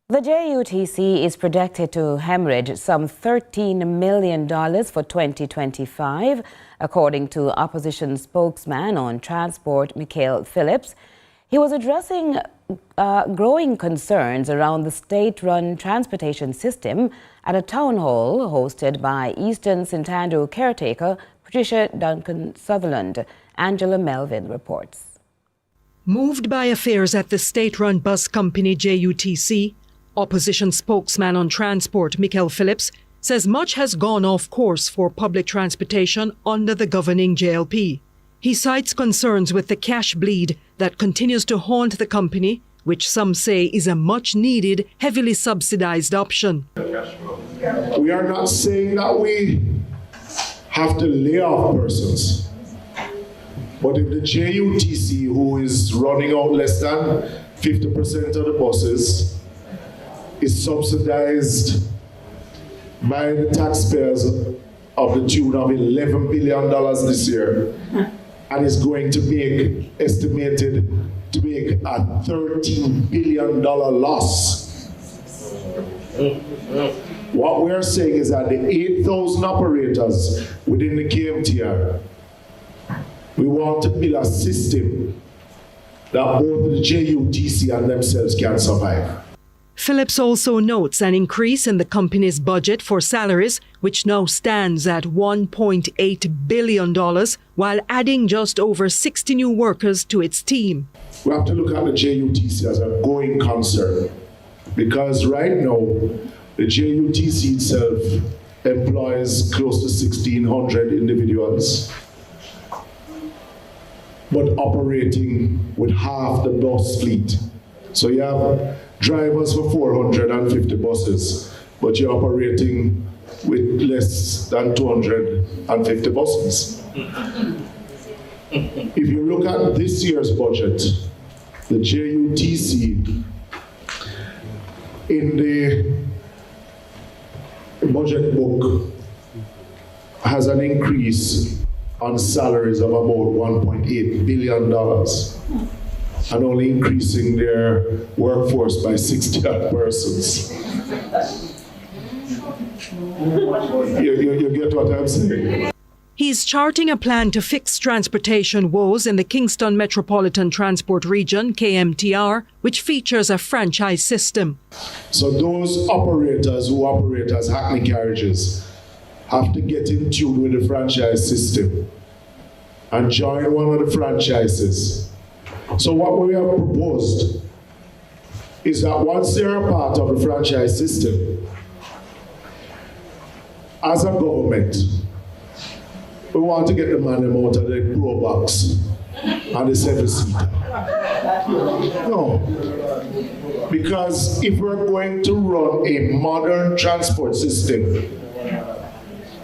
The JUTC is projected to hemorrhage some $13 million for 2025, according to opposition spokesman on transport, Michael Phillips. He was addressing growing concerns around the state-run transportation system at a town hall hosted by Eastern St. Andrew caretaker Patricia Duncan Sutherland. Angela Melvin reports. Moved by affairs at the state-run bus company JUTC, opposition spokesman on transport Michael Phillips says much has gone off course for public transportation under the governing JLP. He cites concerns with the cash bleed that continues to haunt the company, which some say is a much-needed, heavily subsidized option. We are not saying that we have to lay off persons, but if the JUTC, who is running out less than 50% of the buses, is subsidized by the taxpayers of the tune of $11 billion this year, and is going to make, estimated to make a $13 billion loss. What we're saying is that the 8,000 operators within the KMTR, we want to build a system that both the JUTC and themselves can survive. Phillips also notes an increase in the company's budget for salaries, which now stands at $1.8 billion, while adding just over 60 new workers to its team. We have to look at the JUTC as a going concern, because right now, the JUTC itself employs close to 1,600 individuals, but operating with half the bus fleet. So you have drivers for 450 buses, but you're operating with less than 250 buses. If you look at this year's budget, the JUTC in the budget book has an increase on salaries of about $1.8 billion. And only increasing their workforce by 60 odd persons. You get what I'm saying? He's charting a plan to fix transportation woes in the Kingston Metropolitan Transport Region, KMTR, which features a franchise system. So those operators who operate as hackney carriages have to get in tune with the franchise system and join one of the franchises. So what we have proposed is that once they are part of the franchise system, as a government, we want to get the money out of the pro box and the 7-seater. No, because if we're going to run a modern transport system,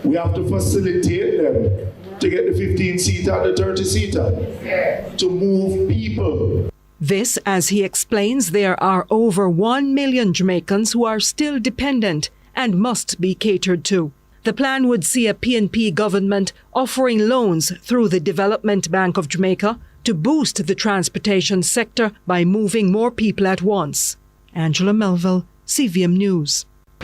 we have to facilitate them to get the 15-seater and the 30-seater, to move people. This, as he explains, there are over 1 million Jamaicans who are still dependent and must be catered to. The plan would see a PNP government offering loans through the Development Bank of Jamaica to boost the transportation sector by moving more people at once. Angela Melvin, CVM News.